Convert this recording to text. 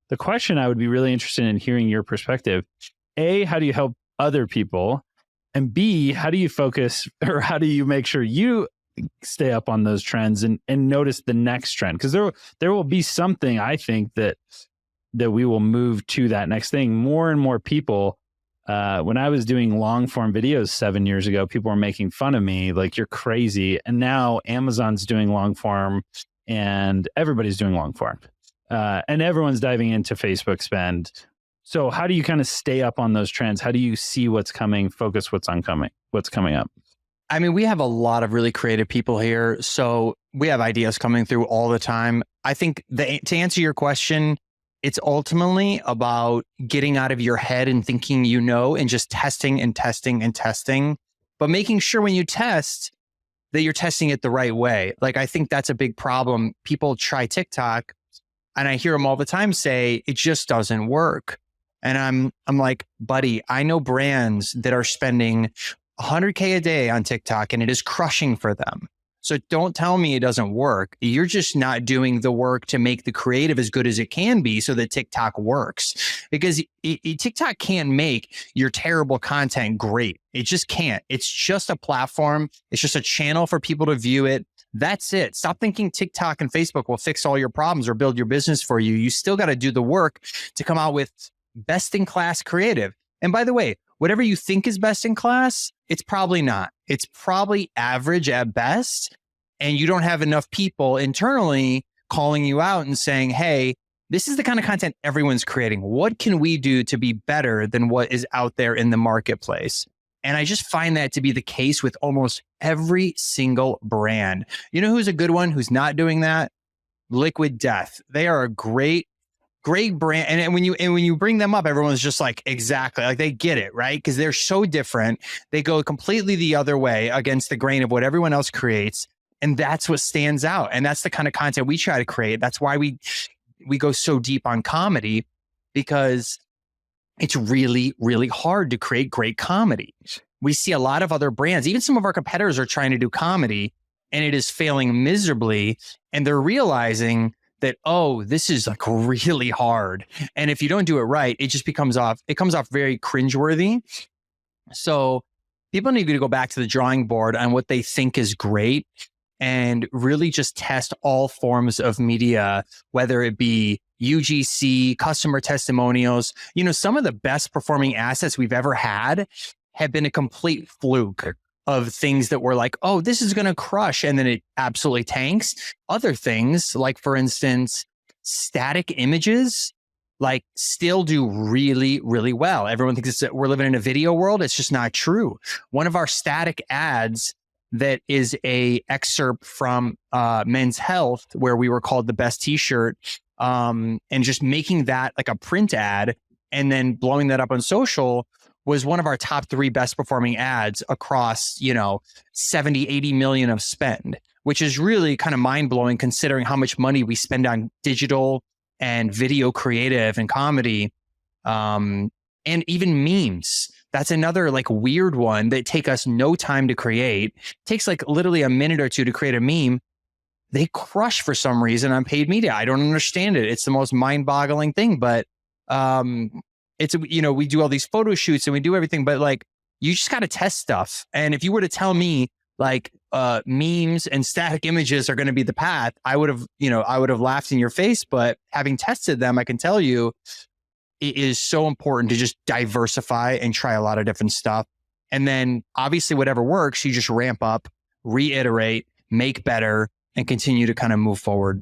the question I would be really interested in hearing your perspective. A, how do you help other people? And B, how do you focus, or how do you make sure you stay up on those trends and notice the next trend? Because there will be something, I think, that we will move to that next thing. More and more people, when I was doing long form videos 7 years ago, people were making fun of me, like, you're crazy. And now Amazon's doing long form and everybody's doing long form. And everyone's diving into Facebook spend. So how do you kind of stay up on those trends? How do you see what's coming, focus what's coming up? I mean, we have a lot of really creative people here, so we have ideas coming through all the time. I think to answer your question, it's ultimately about getting out of your head and thinking and just testing and testing and testing, but making sure when you test that you're testing it the right way. Like, I think that's a big problem. People try TikTok, and I hear them all the time say, it just doesn't work. And I'm like, buddy, I know brands that are spending $100K a day on TikTok and it is crushing for them. So don't tell me it doesn't work. You're just not doing the work to make the creative as good as it can be so that TikTok works. Because TikTok can't make your terrible content great. It just can't. It's just a platform. It's just a channel for people to view it. That's it. Stop thinking TikTok and Facebook will fix all your problems or build your business for you. You still got to do the work to come out with best in class creative. And by the way, whatever you think is best in class, it's probably not. It's probably average at best. And you don't have enough people internally calling you out and saying, hey, this is the kind of content everyone's creating. What can we do to be better than what is out there in the marketplace? And I just find that to be the case with almost every single brand. You know who's a good one who's not doing that? Liquid Death. They are a great brand. And when you bring them up, everyone's just like, exactly, like they get it, right? Because they're so different. They go completely the other way against the grain of what everyone else creates. And that's what stands out. And that's the kind of content we try to create. That's why we go so deep on comedy, because it's really, really hard to create great comedy. We see a lot of other brands, even some of our competitors are trying to do comedy and it is failing miserably. And they're realizing that, oh, this is like really hard. And if you don't do it right, it comes off very cringeworthy. So people need to go back to the drawing board on what they think is great and really just test all forms of media, whether it be UGC, customer testimonials. You know, some of the best performing assets we've ever had have been a complete fluke of things that were like, oh, this is going to crush. And then it absolutely tanks. Other things, like for instance, static images, like still do really, really well. Everyone thinks we're living in a video world. It's just not true. One of our static ads that is a excerpt from Men's Health, where we were called the best t-shirt, and just making that like a print ad and then blowing that up on social was one of our top 3 best performing ads across, 70, 80 million of spend, which is really kind of mind blowing considering how much money we spend on digital and video creative and comedy, and even memes. That's another like weird one that take us no time to create. It takes like literally a minute or two to create a meme. They crush for some reason on paid media. I don't understand it. It's the most mind boggling thing, but, it's, we do all these photo shoots and we do everything, but like, you just got to test stuff. And if you were to tell me like, memes and static images are going to be the path, I would have laughed in your face. But having tested them, I can tell you it is so important to just diversify and try a lot of different stuff. And then obviously whatever works, you just ramp up, reiterate, make better, and continue to kind of move forward.